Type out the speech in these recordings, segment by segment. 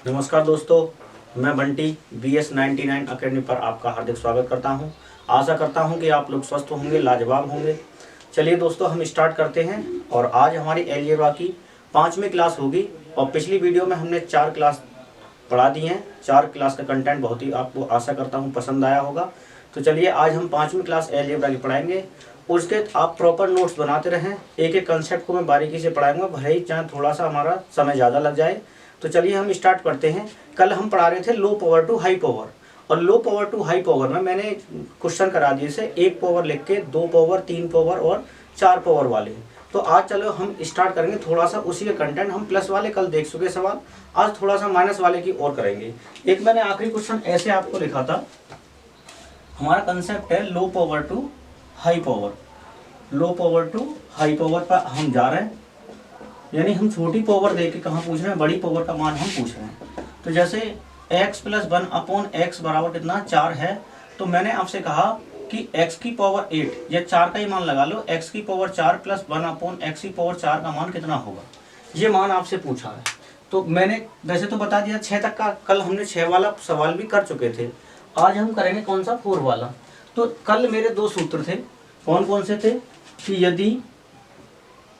नमस्कार दोस्तों, मैं बंटी BS99 अकेडमी पर आपका हार्दिक स्वागत करता हूं। आशा करता हूं कि आप लोग स्वस्थ होंगे, लाजवाब होंगे। चलिए दोस्तों, हम स्टार्ट करते हैं। और आज हमारी अलजेब्रा की 5वीं क्लास होगी। और पिछली वीडियो में हमने 4 क्लास पढ़ा दी हैं। 4 क्लास का कंटेंट बहुत ही आपको आशा करता हूँ पसंद आया होगा। तो चलिए आज हम 5वीं क्लास अलजेब्रा की पढ़ाएंगे। उसके आप प्रॉपर नोट्स बनाते रहें। एक एक कंसेप्ट को मैं बारीकी से पढ़ाऊंगा, भले ही चाहे थोड़ा सा हमारा समय ज़्यादा लग जाए। तो चलिए हम स्टार्ट करते हैं। कल हम पढ़ा रहे थे low power to high power, और low power to high power में मैंने क्वेश्चन करा दिए से 1 पावर लिख के 2 पावर, 3 पावर और 4 पावर वाले। तो आज चलो हम स्टार्ट करेंगे थोड़ा सा उसी का कंटेंट। हम प्लस वाले कल देख चुके सवाल, आज थोड़ा सा माइनस वाले की और करेंगे। एक मैंने आखिरी क्वेश्चन ऐसे आपको लिखा था। हमारा कंसेप्ट है low power to high power. Low power to high power पर हम जा रहे हैं, यानी हम छोटी पावर दे के कहाँ पूछ रहे हैं, बड़ी पावर का मान हम पूछ रहे हैं। तो जैसे x + 1 अपॉन x बराबर कितना 4 है। तो मैंने आपसे कहा कि x की पावर 8 या 4 का ही मान लगा लो, x की पावर 4 + 1 अपॉन x की पावर 4 का मान कितना होगा, ये मान आपसे पूछा है। तो मैंने वैसे तो बता दिया 6 तक का, कल हमने 6 वाला सवाल भी कर चुके थे। आज हम करेंगे कौन सा, 4 वाला। तो कल मेरे 2 सूत्र थे, कौन कौन से थे कि यदि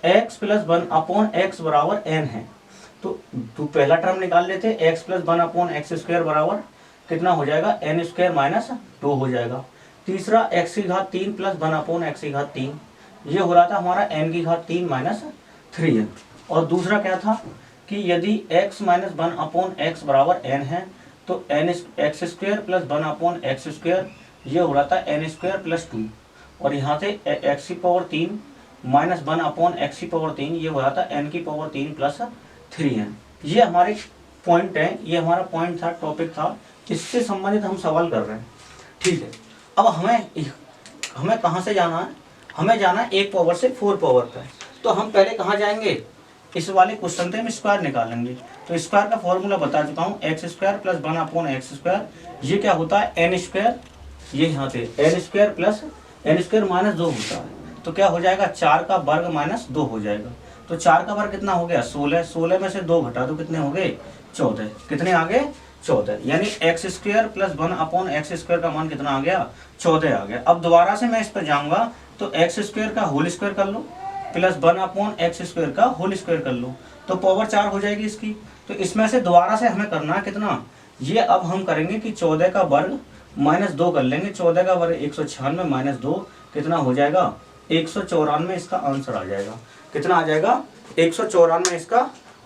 x + 1 अपॉन x बराबर n है तो पहला टर्म निकाल लेते हैं। x + 1 अपॉन x² बराबर कितना हो जाएगा, n² - 2 हो जाएगा। तीसरा x³ + 1 अपॉन x³, ये हो रहा था हमारा n³ - 3n। और दूसरा क्या था कि यदि x - 1 अपॉन x बराबर n है तो x² + 1 अपॉन x², ये हो रहा था n² + 2। और यहाँ से x³ - 1 अपॉन x³, ये हो रहा था n³ + 3n। ये हमारे पॉइंट है, ये हमारा पॉइंट था, टॉपिक था, इससे संबंधित हम सवाल कर रहे हैं। ठीक है, अब हमें कहाँ से जाना है, हमें जाना है 1 पावर से 4 पावर पे। तो हम पहले कहाँ जाएंगे, इस वाले क्वेश्चन से हम स्क्वायर निकालेंगे। तो स्क्वायर का फॉर्मूला बता चुका हूँ, x² + 1 अपॉन x², ये क्या होता है n², ये यहाँ से n² + n² - 2 होता है। तो क्या हो जाएगा, 4 का वर्ग - 2 हो जाएगा। तो 4 का वर्ग कितना हो गया, 16। 16 में से 2 घटा तो कितने हो गए, 14। कितने आ गए, 14। यानी x² + 1 अपॉन x² का मान कितना आ गया, 14 आ गया। अब दोबारा से मैं इस पर जाऊंगा तो x² का होल स्क्वायर कर लो + 1 अपॉन x² का होल स्क्वायर कर लो, तो पावर 4 हो जाएगी इसकी। तो इसमें से दोबारा से हमें करना है कितना, ये अब हम करेंगे कि 14 का वर्ग -2 कर लेंगे। 14 का वर्ग 196 - 2 कितना हो जाएगा, 194। इसका आंसर आ जाएगा। कितना आ जाएगा, 194 इसका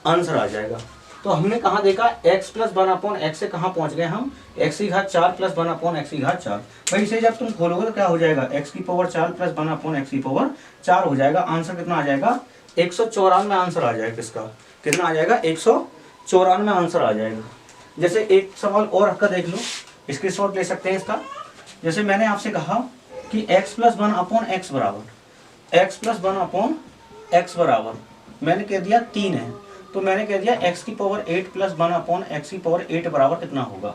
आंसर आ जाएगा। तो हमने कहाँ देखा, x + 1 अपॉन x से कहाँ पहुँच गए हम, x⁴ + 1 अपॉन x⁴। भाई इसे जब तुम खोलोगे तो क्या हो जाएगा, x⁴ + 1 अपॉन x⁴ हो जाएगा। आंसर कितना आ जाएगा, 194 आंसर आ जाएगा। किसका कितना आ जाएगा, 194 आंसर आ जाएगा। जैसे एक सवाल और का देख लो, स्क्रीनशॉट ले सकते हैं इसका। जैसे मैंने आपसे कहा कि x + 1 अपॉन x बराबर, x + 1 अपॉन x बराबर मैंने कह दिया 3 है। तो मैंने कह दिया x⁴ + 1 अपॉन x⁴ बराबर कितना होगा।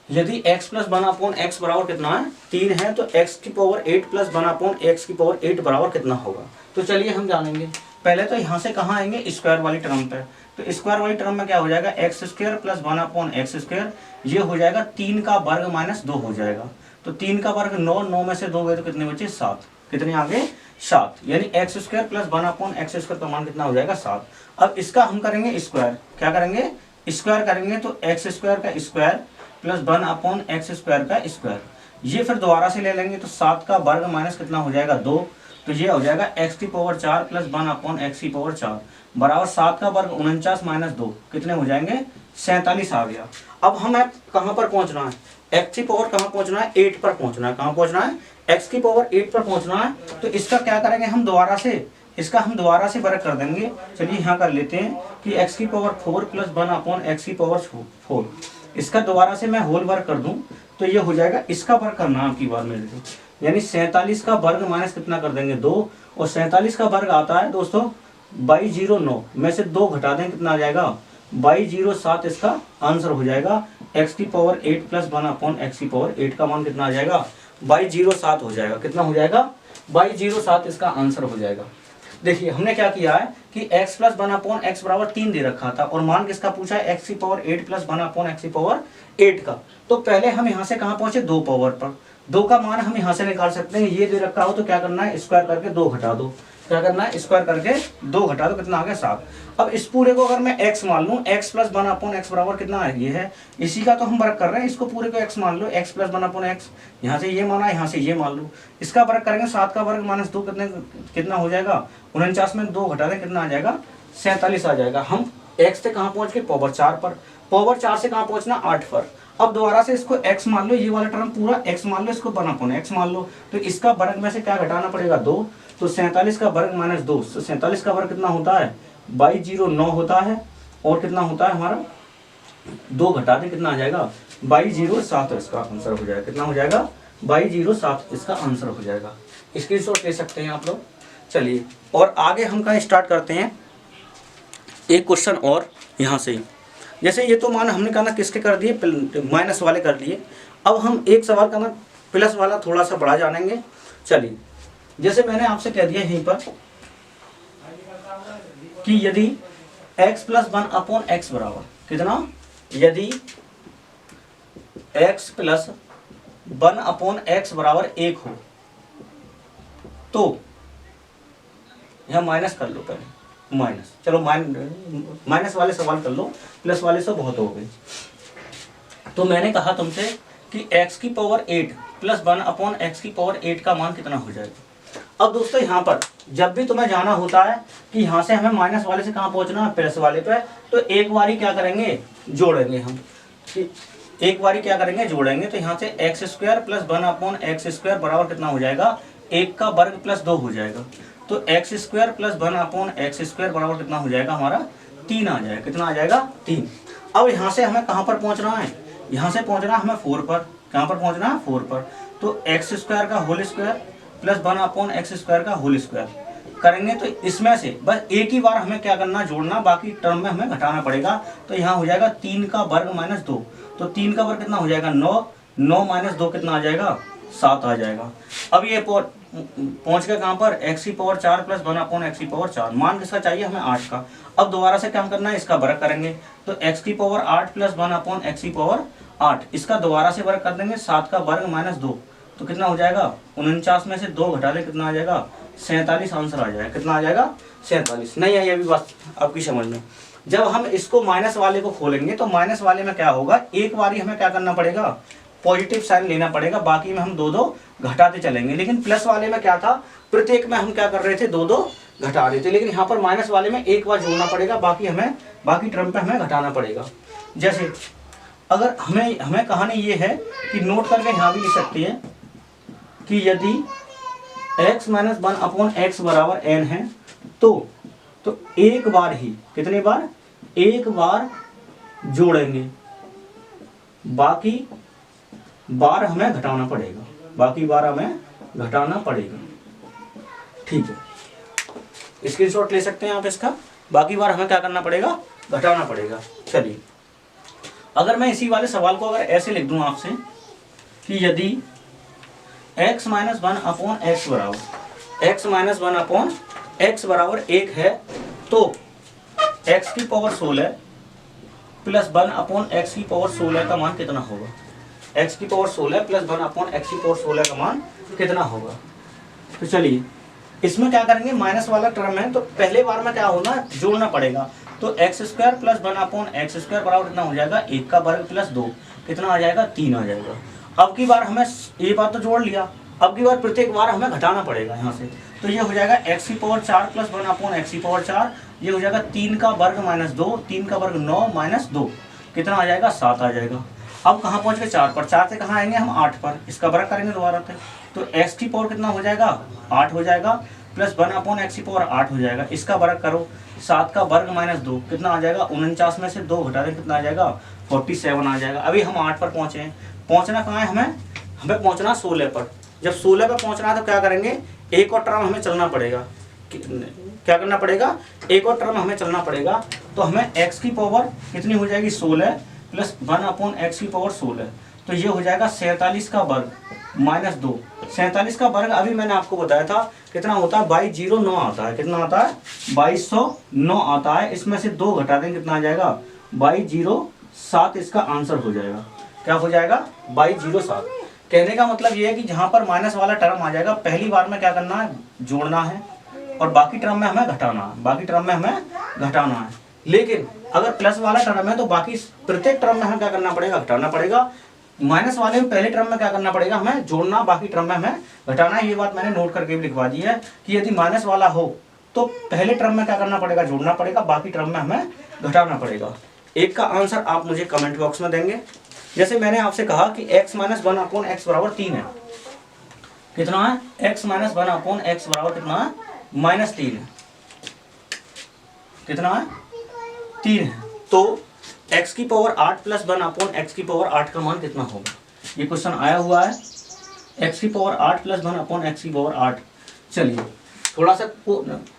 यदि x + 1 अपॉन x बराबर कितना है, 3 है, तो x⁴ + 1 अपॉन x⁴ बराबर कितना होगा। तो चलिए हम जानेंगे। पहले तो यहाँ से कहाँ आएंगे, स्क्वायर वाली टर्म पे। तो स्क्वायर वाली टर्म में क्या हो जाएगा, x² + 1 अपॉन x², ये हो जाएगा 3 का वर्ग - 2 हो जाएगा। तो 3 का वर्ग 9, 9 में से 2 गए तो कितने बचे, 7। कितने आ गए, 7। यानी x² + 1 अपॉन x² का मान कितना हो जाएगा, 7। अब इसका हम करेंगे स्क्वायर। क्या करेंगे, स्क्वायर करेंगे। तो x² का स्क्वायर + 1 अपॉन x² का स्क्वायर, ये फिर दोबारा से ले लेंगे। तो 7 का वर्ग माइनस कितना हो जाएगा, 2। तो ये हो जाएगा x⁴ + 1 अपॉन x⁴ बराबर 7 का वर्ग 49 - 2 कितने हो जाएंगे, 47 आ गया। अब हमें कहाँ पर पहुंचना है, x⁴ कहाँ पहुंचना है, 8 पर पहुंचना है। कहाँ पहुंचना है, x⁴ 8 पर पहुंचना है। तो इसका क्या करेंगे हम दोबारा से, इसका हम दोबारा से वर्ग कर देंगे। चलिए यहाँ कर लेते हैं कि x⁴ + 1 अपॉन x⁴, इसका दोबारा से मैं होल वर्ग कर दूं तो ये हो जाएगा, इसका वर्ग करना आपकी बार मेरे को। यानी 47 का वर्ग माइनस कितना कर देंगे, 2। और 47 का वर्ग आता है दोस्तों 2209 में से 2 घटा दें, कितना आ जाएगा, 2207 इसका आंसर हो जाएगा। x⁴ 8 + 1 अपॉन x⁴ का मान कितना आ जाएगा, 2207 हो जाएगा। कितना हो जाएगा, 2207 इसका आंसर हो जाएगा। देखिए हमने क्या किया है कि x प्लस 1/x बराबर 3 दे रखा था और मान किसका पूछा है, x की पावर 8 प्लस 1/x की पावर 8 का। तो पहले हम यहाँ से कहाँ पहुंचे, 2 पावर पर। 2 का मान हम यहाँ से निकाल सकते हैं, ये दे रखा हो तो क्या करना है, स्क्वायर करके 2 घटा दो। क्या करना है, स्क्वायर करके 2 घटा दो, कितना आ गया 7। अब इस पूरे को अगर मैं x मान लूँ, x प्लस 1/x बराबर कितना है, ये है, इसी का तो हम वर्क कर रहे हैं, इसको पूरे को x मान लो, x प्लस 1/x, यहाँ से ये माना, यहाँ से ये मान लो, इसका वर्क करेंगे, 7 का वर्ग माइनस 2 कितना हो जाएगा, 49 में 2 घटा दें, कितना आ जाएगा, 47 आ जाएगा। हम x से कहाँ पहुँच गए, पावर 4 पर। पावर 4 से कहाँ पहुँचना, 8 पर। अब दोबारा से इसको x मान लो, ये वाला टर्म पूरा x मान लो, इसको 1/x मान लो, तो इसका वर्ग में से क्या घटाना पड़ेगा, 2। तो 47 का वर्ग माइनस 2, तो 47 का वर्ग कितना होता है, 2209 होता है, और कितना होता है हमारा, 2 घटा दें, कितना आ जाएगा, 2207 इसका आंसर हो जाएगा। कितना हो जाएगा, 2207 इसका आंसर हो जाएगा। स्क्रीनशॉट ले सकते हैं आप लोग। चलिए और आगे हम कहाँ स्टार्ट करते हैं, एक क्वेश्चन और यहाँ से ही। जैसे ये तो मान हमने कहना किसके कर दिए, माइनस वाले कर लिए। अब हम एक सवाल का ना प्लस वाला थोड़ा सा बड़ा जानेंगे। चलिए जैसे मैंने आपसे कह दिया यहीं पर कि यदि x प्लस 1/x बराबर कितना, यदि x प्लस 1/x बराबर 1 हो तो यह माइनस कर लो पहले, माइनस, चलो माइनस वाले सवाल कर लो, प्लस वाले से बहुत हो गए। तो मैंने कहा तुमसे कि x की पावर 8 प्लस 1/x की पावर 8 का मान कितना हो जाएगा। अब दोस्तों यहाँ पर जब भी तुम्हें जाना होता है कि यहाँ से हमें माइनस वाले से कहाँ पहुँचना है, प्लस वाले पे, तो एक बारी क्या करेंगे, जोड़ेंगे हम, एक बारी क्या करेंगे, जोड़ेंगे। तो यहाँ से x square plus 1/x square बराबर कितना हो जाएगा, 1 का वर्ग प्लस 2 हो जाएगा। तो x square plus 1/x square बराबर कितना हो जाएगा हमारा, 3 आ जाएगा। कितना आ जाएगा, 3। अब यहाँ से हमें कहाँ पर पहुँचना है, यहाँ से पहुँचना है हमें 4 पर। कहाँ पर पहुँचना है, 4 पर। तो x स्क्वायर का whole square plus 1/x square का होल स्क्वायर करेंगे, तो इसमें से बस एक ही बार हमें क्या करना, जोड़ना, बाकी टर्म में हमें घटाना पड़ेगा। तो यहाँ हो जाएगा 3 का वर्ग माइनस 2, तो 3 का वर्ग कितना हो जाएगा, 9, 9 माइनस 2 कितना आ जाएगा, 7 आ जाएगा। अब ये पहुंच गए कहाँ पर, x की पावर 4 प्लस 1/x की पावर 4, मान किसका चाहिए हमें, 8 का। अब दोबारा से क्या करना है, इसका वर्ग करेंगे। तो x की पावर 8 प्लस 1/x की पावर 8, इसका दोबारा से वर्ग कर देंगे, 7 का वर्ग माइनस 2, तो कितना हो जाएगा, 49 में से 2 घटा ले, कितना आ जाएगा, 47 आंसर आ जाएगा। कितना आ जाएगा, 47। नहीं आई अभी बात आपकी समझ में। जब हम इसको माइनस वाले को खोलेंगे तो माइनस वाले में क्या होगा, एक बारी हमें क्या करना पड़ेगा, पॉजिटिव साइन लेना पड़ेगा, बाकी में हम 2-2 घटाते चलेंगे। लेकिन प्लस वाले में क्या था, प्रत्येक में हम क्या कर रहे थे, 2-2 घटा रहे थे। लेकिन यहाँ पर माइनस वाले में एक बार जोड़ना पड़ेगा, बाकी टर्म पे हमें घटाना पड़ेगा। जैसे अगर हमें कहानी ये है कि नोट करके यहाँ भी लिख सकते हैं कि यदि x माइनस 1/x बराबर n है तो एक बार ही, कितने बार, एक बार जोड़ेंगे, बाकी बार हमें घटाना पड़ेगा, बाकी बार हमें घटाना पड़ेगा। ठीक है, स्क्रीनशॉट ले सकते हैं आप इसका, बाकी बार हमें क्या करना पड़ेगा, घटाना पड़ेगा। चलिए अगर मैं इसी वाले सवाल को अगर ऐसे लिख दूं आपसे कि यदि x माइनस 1/x बराबर 1 है तो x की पावर 16 प्लस 1/x की पावर 16 का मान कितना होगा, x की पावर 16 प्लस 1/x की पावर 16 का मान कितना होगा। तो चलिए इसमें क्या करेंगे, माइनस वाला टर्म है तो पहले बार में क्या होना, जोड़ना पड़ेगा। तो x square plus 1/x square बराबर कितना हो जाएगा, 1 का वर्ग प्लस 2, कितना आ जाएगा, 3 आ जाएगा। अब की बार हमें ये बात तो जोड़ लिया, अब की बार प्रत्येक बार हमें घटाना पड़ेगा यहाँ से। तो ये हो जाएगा x की पावर 4 प्लस 1/x की पावर 4, ये हो जाएगा 3 का वर्ग माइनस 2, 3 का वर्ग 9 माइनस 2, कितना आ जाएगा, 7 आ जाएगा। अब कहाँ पहुँच गए, 4 पर, 4 से कहाँ आएंगे हम, 8 पर, इसका वर्ग करेंगे दोबारा से। तो x की पावर कितना हो जाएगा, 8 हो जाएगा, प्लस 1/x की पावर 8 हो जाएगा, इसका वर्ग करो, 7 का वर्ग माइनस 2 कितना आ जाएगा, 49 में से 2 घटा दें, कितना आ जाएगा, 47 आ जाएगा। अभी हम 8 पर पहुँचे हैं, पहुँचना कहाँ है हमें पहुँचना 16 पर। जब 16 पर पहुँचना है तो क्या करेंगे, एक और टर्म हमें चलना पड़ेगा, क्या करना पड़ेगा, एक और टर्म हमें चलना पड़ेगा। तो हमें x की पावर कितनी हो जाएगी, 16 प्लस 1/x की पावर 16, तो ये हो जाएगा 47 का वर्ग -2। 47 का वर्ग अभी मैंने आपको बताया था कितना होता है, 2209 आता है। कितना आता है, 2209 आता है। इसमें से 2 घटा दें, कितना आ जाएगा, 2207 इसका आंसर हो जाएगा। क्या हो जाएगा, 2207। कहने का मतलब ये है कि जहां पर माइनस वाला टर्म आ जाएगा, पहली बार में क्या करना है, जोड़ना है, और बाकी टर्म में हमें घटाना है, बाकी टर्म में हमें घटाना है। लेकिन अगर प्लस वाला टर्म है तो बाकी प्रत्येक टर्म में हमें क्या करना पड़ेगा, घटाना पड़ेगा। माइनस वाले में पहले टर्म में क्या करना पड़ेगा, हमें जोड़ना, बाकी टर्म में हमें घटाना है। ये बात मैंने नोट करके भी लिखवा दी है कि यदि माइनस वाला हो तो पहले टर्म में क्या करना पड़ेगा, जोड़ना पड़ेगा, बाकी टर्म में हमें घटाना पड़ेगा। एक का आंसर आप मुझे कमेंट बॉक्स में देंगे। जैसे मैंने आपसे कहा कि x - 1/x बराबर 3 है। कितना है, x - 1/x बराबर कितना है, -3 है। कितना है, 3 है। तो x की पावर 8 + 1/x की पावर 8 का मान कितना होगा, ये क्वेश्चन आया हुआ है। x की पावर 8 + 1/x की पावर 8। चलिए थोड़ा सा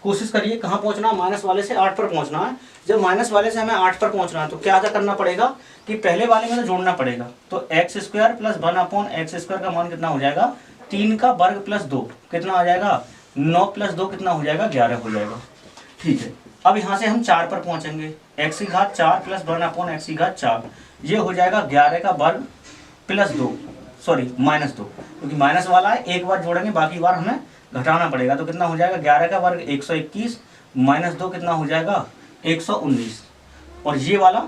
कोशिश करिए, कहाँ पहुंचना है, माइनस वाले से 8 पर पहुंचना है। जब माइनस वाले से हमें 8 पर पहुंचना है तो क्या करना पड़ेगा कि पहले वाले में तो जोड़ना पड़ेगा। तो x² + 1/x² का मान कितना हो जाएगा, 3 का वर्ग + 2 कितना आ जाएगा, 9 + 2 कितना हो जाएगा, 11 हो जाएगा। ठीक है, अब यहाँ से हम 4 पर पहुंचेंगे। x⁴ + 1/x⁴ ये हो जाएगा 11 का वर्ग + 2, सॉरी -2, क्योंकि माइनस वाला है, एक बार जोड़ेंगे, बाकी बार हमें घटाना पड़ेगा। तो कितना हो जाएगा, 11 का वर्ग 121, -2 कितना हो जाएगा, 119। और ये वाला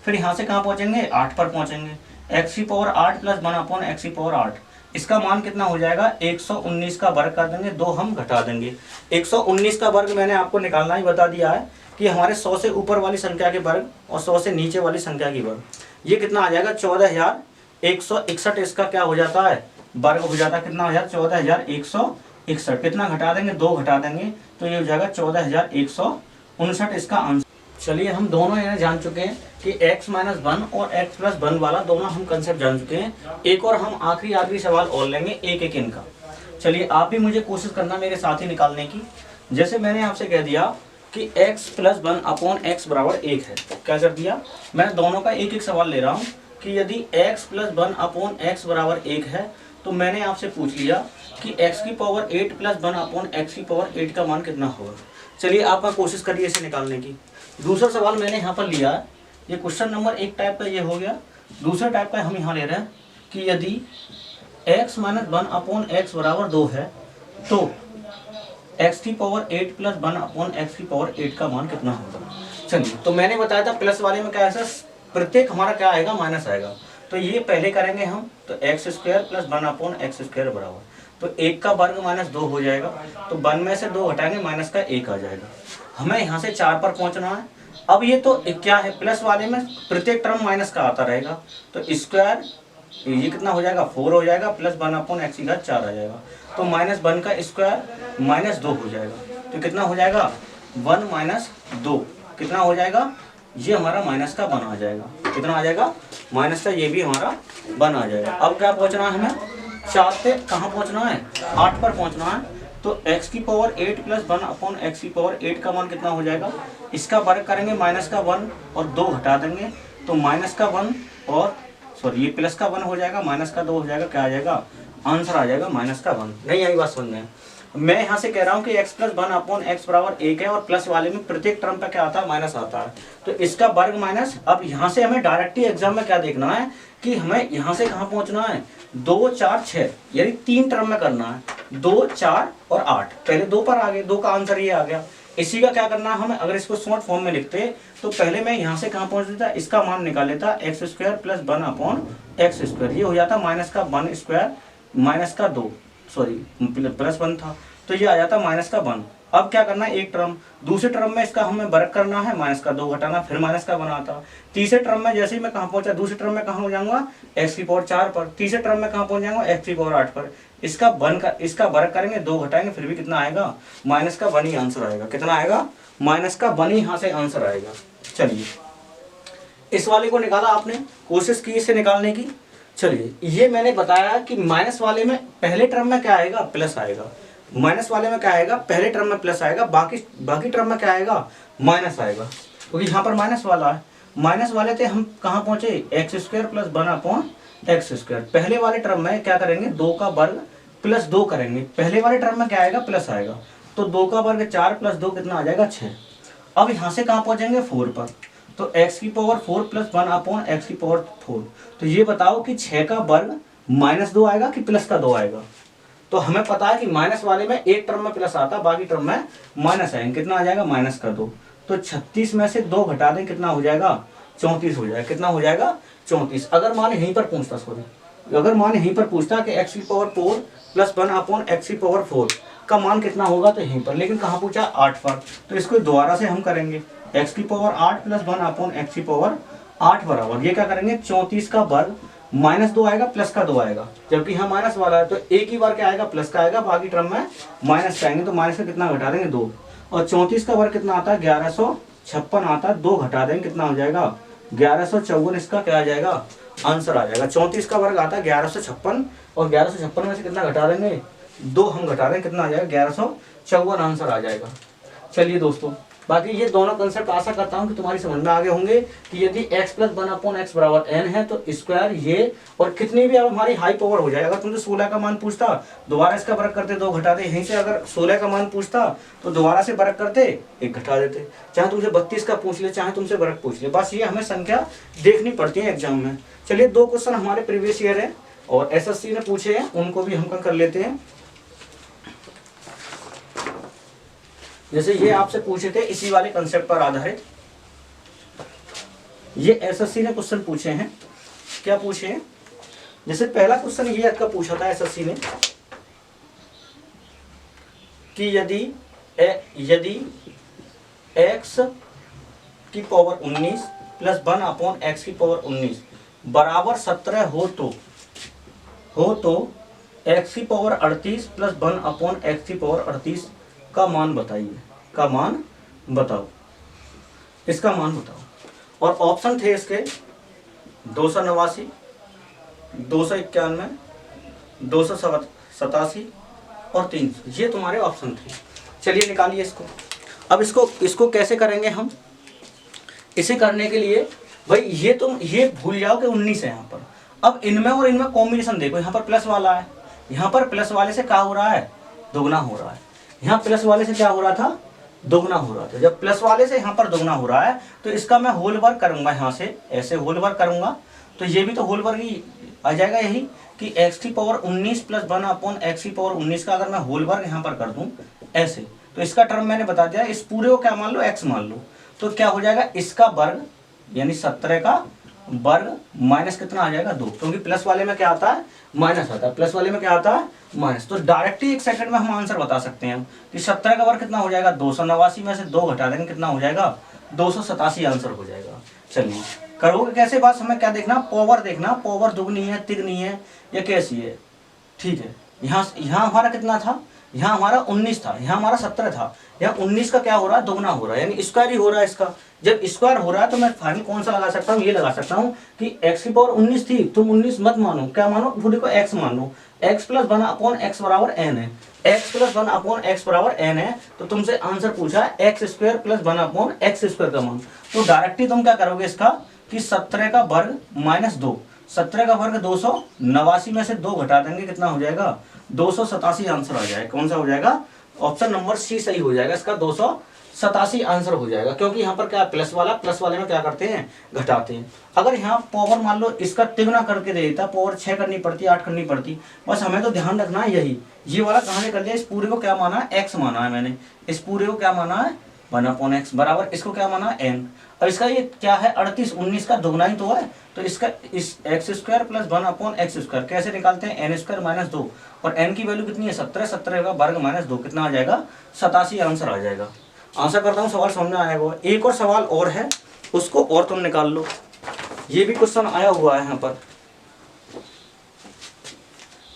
फिर यहाँ से कहाँ पहुँचेंगे, 8 पर पहुँचेंगे। x की पावर 8 + 1/x की पावर 8, इसका मान कितना हो जाएगा, 119 का वर्ग कर देंगे, 2 हम घटा देंगे। 119 का वर्ग मैंने आपको निकालना ही बता दिया है कि हमारे 100 से ऊपर वाली संख्या के वर्ग और 100 से नीचे वाली संख्या की वर्ग, ये कितना आ जाएगा, 14,161 इसका क्या हो जाता है, वर्ग हो जाता है। कितना हो जाएगा, 14,161। कितना घटा देंगे, 2 घटा देंगे, तो ये हो जाएगा 14,159 इसका आंसर। चलिए हम दोनों ये जान चुके हैं कि x - 1 और x + 1 वाला दोनों हम कंसेप्ट जान चुके हैं। एक और हम आखिरी सवाल और लेंगे, एक इनका। चलिए आप भी मुझे कोशिश करना मेरे साथ ही निकालने की। जैसे मैंने आपसे कह दिया कि x + 1/x बराबर 1 है, क्या कर दिया, मैं दोनों का एक सवाल ले रहा हूँ कि यदि x + 1/x बराबर 1 है तो मैंने आपसे पूछ लिया कि x की पावर 8 + 1/x की पावर 8 का मान कितना होगा। चलिए आप कोशिश करिए इसे निकालने की। दूसरा सवाल मैंने यहाँ पर लिया है, ये क्वेश्चन नंबर 1 टाइप का ये हो गया। दूसरा टाइप का हम यहाँ ले रहे हैं कि यदि x - 1/x बराबर 2 है तो x की पावर 8 + 1/x की पावर 8 का मान कितना होगा। चलिए, तो मैंने बताया था प्लस वाले में क्या है, प्रत्येक हमारा क्या आएगा, माइनस आएगा। तो ये पहले करेंगे हम, तो x² + 1/x² बराबर, तो 1 का वर्ग -2 हो जाएगा। तो 1 में से 2 हटाएंगे, माइनस का 1 आ जाएगा। हमें यहाँ से 4 पर पहुँचना है। अब ये तो क्या है, प्लस वाले में प्रत्येक टर्म माइनस का आता रहेगा, तो स्क्वायर ये कितना हो जाएगा, 4 हो जाएगा, + 1/x⁴ आ जाएगा। तो -1 का स्क्वायर -2 हो जाएगा। तो कितना हो जाएगा, 1 - 2 कितना हो जाएगा, ये हमारा माइनस का 1 आ जाएगा। कितना आ जाएगा, माइनस का, ये भी हमारा 1 आ जाएगा। अब क्या पहुंचना है हमें, 4 से कहाँ पहुंचना है, 8 पर पहुंचना है। तो x की पावर 8 + 1/x की पावर 8 का मान कितना हो जाएगा, इसका वर्ग करेंगे, माइनस का 1 और 2 घटा देंगे, तो माइनस का 1 और सॉरी ये प्लस का 1 हो जाएगा, माइनस का 2 हो जाएगा, क्या आ जाएगा, आंसर आ जाएगा माइनस का 1। नहीं आई बात समझ में। मैं यहाँ से कह रहा हूँ कि x + 1/x बराबर 1 है और प्लस वाले में प्रत्येक टर्म पे क्या आता है, माइनस आता है। तो इसका वर्ग माइनस। अब यहाँ से हमें डायरेक्टली एग्जाम में क्या देखना है कि हमें यहाँ से कहाँ पहुँचना है, 2, 4, 6 यानी 3 टर्म में करना है, 2, 4 और 8। पहले 2 पर आ गए, 2 का आंसर ये आ गया। इसी का क्या करना है हमें, अगर इसको शॉर्ट फॉर्म में लिखते तो पहले मैं यहाँ से कहाँ पहुँच देता, इसका मान निकाल लेता, x² + 1/x², ये हो जाता माइनस का 1² माइनस का 2, सॉरी +1 था, तो ये आ जाता माइनस का 1। अब क्या करना है, एक टर्म, दूसरे टर्म में इसका हमें वर्ग करना है, माइनस का 2 घटाना, फिर माइनस का 1 आता। तीसरे टर्म में जैसे ही मैं कहाँ पहुंचा, दूसरे टर्म में कहाँ हो जाऊंगा, x⁴ पर। तीसरे टर्म में कहाँ पहुंच जाऊंगा, x⁴ पर। इसका वर्ग करेंगे, 2 घटाएंगे, फिर भी कितना आएगा, माइनस का 1 ही आंसर आएगा। कितना आएगा, माइनस का 1 ही यहाँ से आंसर आएगा। चलिए इस वाले को निकाला आपने, कोशिश की इसे निकालने की। चलिए ये मैंने बताया कि माइनस वाले में पहले टर्म में क्या आएगा, प्लस आएगा। माइनस वाले में क्या आएगा, पहले टर्म में प्लस आएगा, बाकी टर्म में क्या आएगा, माइनस आएगा, क्योंकि यहाँ पर माइनस वाला है। माइनस वाले थे हम कहाँ पहुँचे, x² + एक्स स्क्वायर। पहले वाले टर्म में क्या करेंगे, 2 का वर्ग प्लस 2 करेंगे। पहले वाले टर्म में क्या आएगा, प्लस आएगा, तो 2 का वर्ग 4 प्लस 2 कितना आ जाएगा 6। अब यहाँ से कहाँ पहुँचेंगे, 4 पर, तो x की पावर 4 प्लस 1 अपॉन एक्स की पावर 4। तो ये बताओ कि 6 का वर्ग माइनस 2 आएगा कि प्लस का 2 आएगा। तो हमें पता है कि माइनस वाले में एक टर्म में प्लस आता, बाकी टर्म में माइनस आएंगे, कितना आ जाएगा माइनस का 2। तो 36 में से 2 घटा दें, कितना हो जाएगा 34 हो जाएगा। कितना हो जाएगा 34। अगर मान यहीं पर पूछता, अगर मान यहीं पर पूछता कि x की पावर 4 प्लस 1 अपॉन एक्स की पावर 4 का मान कितना होगा, तो यहीं पर, लेकिन कहाँ पूछा 8 पर, तो इसको दोबारा से हम करेंगे। x की पावर 8 प्लस 1 अपॉन एक्स की पावर 8 बराबर, ये क्या करेंगे 34 का वर्ग माइनस 2 आएगा प्लस का 2 आएगा, जबकि यहाँ माइनस वाला है तो एक ही बार क्या आएगा, प्लस का आएगा, बाकी टर्म में माइनस का आएंगे, तो माइनस का कितना घटा देंगे 2। और 34 का वर्ग कितना आता है 1156 आता है, 2 घटा देंगे कितना हो जाएगा 1154। इसका क्या आ जाएगा, आंसर आ जाएगा। 34 का वर्ग आता है 1156 और 1156 में से कितना घटा देंगे 2 हम घटा देंगे, कितना आ जाएगा 1154 आंसर आ जाएगा। चलिए दोस्तों, बाकी ये दोनों कंसेप्ट आशा करता हूँ कि तुम्हारी समझ में आगे होंगे कि यदि x प्लस 1 अपॉन एक्स बराबर n है तो स्क्वायर ये और कितनी भी अब हमारी हाई पावर हो जाए। अगर तुमसे 16 का मान पूछता दोबारा इसका वर्ग करते 2 घटा दे, यहीं से अगर 16 का मान पूछता तो दोबारा से वर्ग करते 1 घटा देते, चाहे तुमसे 32 का पूछ ले चाहे तुमसे वर्ग पूछ ले, बस ये हमें संख्या देखनी पड़ती है एग्जाम में। चलिए 2 क्वेश्चन हमारे प्रीवियस ईयर है और SSC ने पूछे हैं, उनको भी हम कर लेते हैं। जैसे ये आपसे पूछे थे इसी वाले कंसेप्ट पर आधारित, ये एसएससी ने क्वेश्चन पूछे हैं। क्या पूछे हैं, जैसे पहला क्वेश्चन ये का पूछा था एसएससी ने कि यदि x की पावर 19 प्लस 1 अपॉन एक्स की पावर 19 बराबर 17 हो तो x की पावर 38 प्लस 1 अपॉन एक्स की पावर 38 का मान बताइए, का मान बताओ, इसका मान बताओ। और ऑप्शन थे इसके 289, 291, 287 और 300, ये तुम्हारे ऑप्शन थे। चलिए निकालिए इसको। अब इसको कैसे करेंगे हम, इसे करने के लिए भाई ये भूल जाओ कि 19 है यहाँ पर। अब इनमें और इनमें कॉम्बिनेशन देखो, यहाँ पर प्लस वाला है, यहाँ पर प्लस वाले से क्या हो रहा है, दोगुना हो रहा है। यहाँ प्लस वाले से क्या हो रहा था, दोगुना हो रहा था। जब प्लस वाले से यहाँ पर दोगुना हो रहा है तो इसका मैं होल वर्क करूंगा, यहाँ से ऐसे होल वर्क करूंगा तो ये भी तो होल वर्क ही आ जाएगा, यही कि x की पावर 19 प्लस 1 अपॉन एक्स की पावर 19 का अगर मैं होल वर्क यहाँ पर कर दूं ऐसे, तो इसका टर्म मैंने बता दिया, इस पूरे को क्या मान लो x मान लो, तो क्या हो जाएगा इसका वर्ग यानी 17 का वर्ग माइनस कितना आ जाएगा 2, क्योंकि प्लस वाले में क्या आता है माइनस आता है, प्लस वाले में क्या आता है माइनस। तो डायरेक्ट ही 1 सेकंड में हम आंसर बता सकते हैं कि 17 का वर्ग कितना हो जाएगा 289 में से 2 घटा देंगे कितना हो जाएगा 287 आंसर हो जाएगा। चलिए करोगे कैसे, बात हमें क्या देखना, पावर देखना, पावर दुगनी है तिगनी है या कैसी है। ठीक है, यहाँ हमारा कितना था, यहाँ हमारा 19 था, यहाँ हमारा 17 था, यहाँ 19 का क्या हो रहा है दोगुना हो रहा है, यानी स्क्वायर ही हो रहा है इसका। जब स्क्वायर हो रहा है तो मैं फाइनल कौन सा लगा सकता हूँ, ये लगा सकता हूँ कि x की पावर 19 थी, तुम 19 मत मानो, क्या मानो पूरे को x मानो, x प्लस 1 अपॉन एक्स बराबर n है, x प्लस 1 अपॉन एक्स बराबर n है, तो तुमसे आंसर पूछा है x square plus 1 upon x square का मान। तो डायरेक्टली तुम क्या करोगे इसका कि 17 का वर्ग माइनस 2, 17 का वर्ग 289 में से 2 घटा देंगे कितना हो जाएगा 287 आंसर आ जाएगा। कौन सा हो जाएगा, ऑप्शन नंबर सी सही हो जाएगा, इसका 287 आंसर हो जाएगा। क्योंकि यहाँ पर क्या प्लस वाले में क्या करते हैं घटाते हैं। अगर यहाँ पावर मान लो इसका तिगुना करके दे देता, पावर 6 करनी पड़ती 8 करनी पड़ती, बस हमें तो ध्यान रखना है यही, ये वाला कहानी कर लिया, इस पूरे को क्या माना है x माना है मैंने, इस पूरे को क्या माना है 1 अपॉन एक्स बराबर इसको क्या माना है n, और इसका ये क्या है 38, 19 का दोगुना ही तो है, तो इसका इस x square plus 1 upon x square कैसे निकालते हैं n स्क्वायर माइनस 2, और n की वैल्यू कितनी है 17, 17 का वर्ग माइनस 2 कितना आ जाएगा 87 आंसर आ जाएगा। आशा करता हूँ सवाल समझ में आया होगा। एक और सवाल और है, उसको और तुम निकाल लो, ये भी क्वेश्चन आया हुआ है यहाँ पर,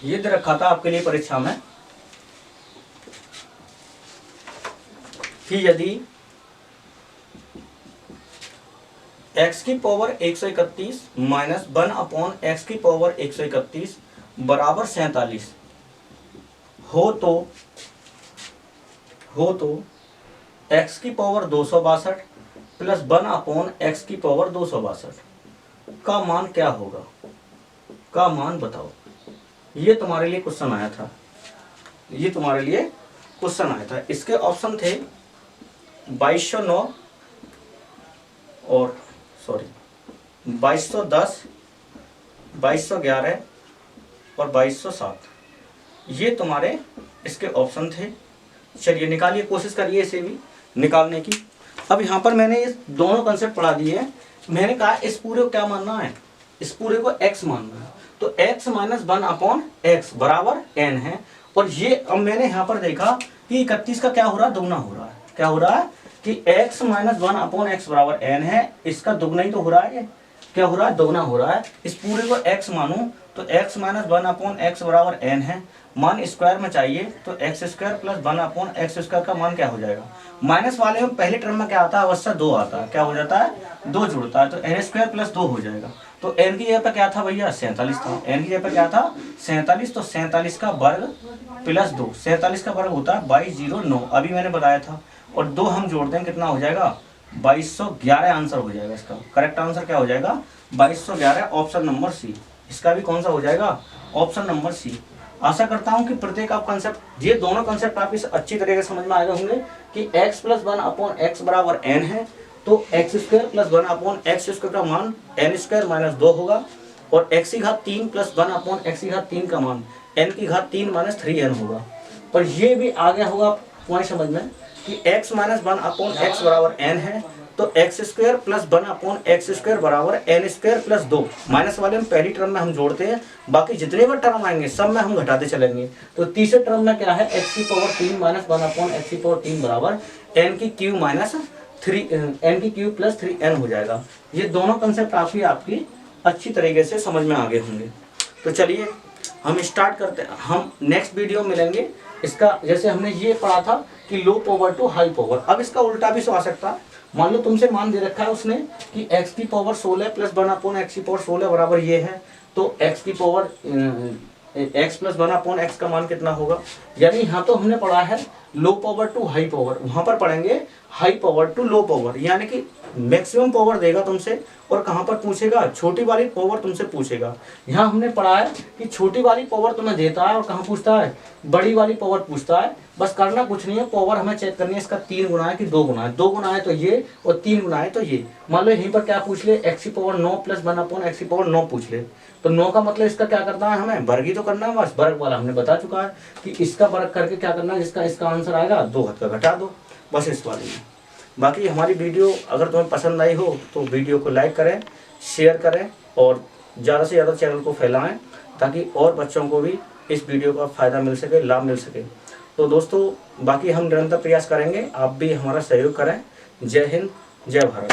ये दे रखा था आपके लिए परीक्षा में कि यदि x की पावर 131 माइनस 1 अपॉन एक्स की पावर 131 बराबर 47 हो तो x की पावर 262 प्लस 1 अपॉन एक्स की पावर 262 का मान क्या होगा। का मान बताओ। ये तुम्हारे लिए क्वेश्चन आया था, ये तुम्हारे लिए क्वेश्चन आया था। इसके ऑप्शन थे 2209 और 2210, 2211 और 2207। ये तुम्हारे इसके ऑप्शन थे। चलिए निकालिए, कोशिश करिए इसे भी निकालने की। अब यहाँ पर मैंने इस दोनों कंसेप्ट पढ़ा दिए हैं। मैंने कहा इस पूरे को क्या मानना है, इस पूरे को x मानना है। तो x माइनस 1/x बराबर n है। और ये अब मैंने यहाँ पर देखा कि 31 का क्या हो रहा है, दोगुना हो रहा है। क्या हो रहा है कि x माइनस 1/x बराबर n है, इसका दुगना ही तो हो रहा है। ये क्या हो रहा है, दोगुना हो रहा है। इस पूरे को x मानूं तो x माइनस 1/x बराबर n है। मान स्क्वायर में चाहिए तो x square plus 1/x square का मान क्या हो जाएगा। माइनस वाले में पहले टर्म में क्या आता है, अवश्य 2 आता है। क्या हो जाता है, 2 जुड़ता है, तो n स्क्वायर प्लस 2 हो जाएगा। तो n की जगह पर क्या था भैया, 47 था। n की जगह पर क्या था, 47। तो 47 का वर्ग प्लस 2, 47 का वर्ग होता है 2209, अभी मैंने बताया था। और 2 हम जोड़ते हैं, कितना हो जाएगा, 2211 आंसर हो जाएगा। इसका करेक्ट आंसर क्या हो जाएगा, 2211, ऑप्शन नंबर सी। इसका भी कौन सा हो जाएगा, ऑप्शन नंबर सी। आशा करता हूं कि प्रत्येक आप कंसेप्ट, ये दोनों कंसेप्ट आप इस अच्छी तरीके से समझ में आ गए होंगे कि x प्लस 1/x बराबर n है। तो x square plus 1/x square का मान n स्क्वायर माइनस 2 होगा। और x की घात 3 प्लस 1/x की घात 3 का मान n की घात 3 माइनस 3n होगा। और ये भी आ गया होगा पॉइंट समझ में कि x माइनस 1/x बराबर n है। तो x square plus 1/x square बराबर n स्क्वायर प्लस 2। माइनस वाले में पहली टर्म में हम जोड़ते हैं, बाकी जितने भी टर्म आएंगे सब में हम घटाते चलेंगे। तो तीसरे टर्म में क्या है, x की पावर 3 माइनस 1/x की पावर 3 बराबर n की क्यू माइनस 3 n की क्यू प्लस 3n हो जाएगा। ये दोनों कंसेप्ट आपकी अच्छी तरीके से समझ में आ गए होंगे। तो चलिए हम स्टार्ट करते हैं। हम नेक्स्ट वीडियो मिलेंगे। इसका जैसे हमने ये पढ़ा था कि low power to high power, अब इसका उल्टा भी आ सकता है। मान लो तुमसे मान दे रखा है उसने कि x की पावर 16 प्लस 1/x की पावर 16 बराबर ये है। तो x की पावर x प्लस 1/x का मान कितना होगा। यानी यहाँ तो हमने पढ़ा है low power to high power, वहां पर पढ़ेंगे high power to low power, यानी कि मैक्सिमम पावर देगा तुमसे और कहाँ पर पूछेगा, छोटी वाली पावर तुमसे पूछेगा। यहाँ हमने पढ़ा है कि छोटी वाली पावर तुम्हें देता है और कहाँ पूछता है, बड़ी वाली पावर पूछता है। बस करना कुछ नहीं है, पावर हमें चेक करनी है इसका 3 गुना है कि 2 गुना है। 2 गुना है तो ये और 3 गुना है तो ये। मान लो यहीं पर क्या पूछ ले, x की पावर 9 प्लस 1/x की पावर 9 पूछ ले। तो 9 का मतलब इसका क्या करना है, हमें वर्ग ही तो करना है। बस वर्ग वाला हमने बता चुका है कि इसका वर्ग करके क्या करना है, जिसका इसका आंसर आएगा 2 हाथ का घटा दो, बस इस वाले में। बाकी हमारी वीडियो अगर तुम्हें पसंद आई हो तो वीडियो को लाइक करें, शेयर करें और ज़्यादा से ज़्यादा चैनल को फैलाएं ताकि और बच्चों को भी इस वीडियो का फ़ायदा मिल सके, लाभ मिल सके। तो दोस्तों बाकी हम निरंतर प्रयास करेंगे, आप भी हमारा सहयोग करें। जय हिंद, जय भारत।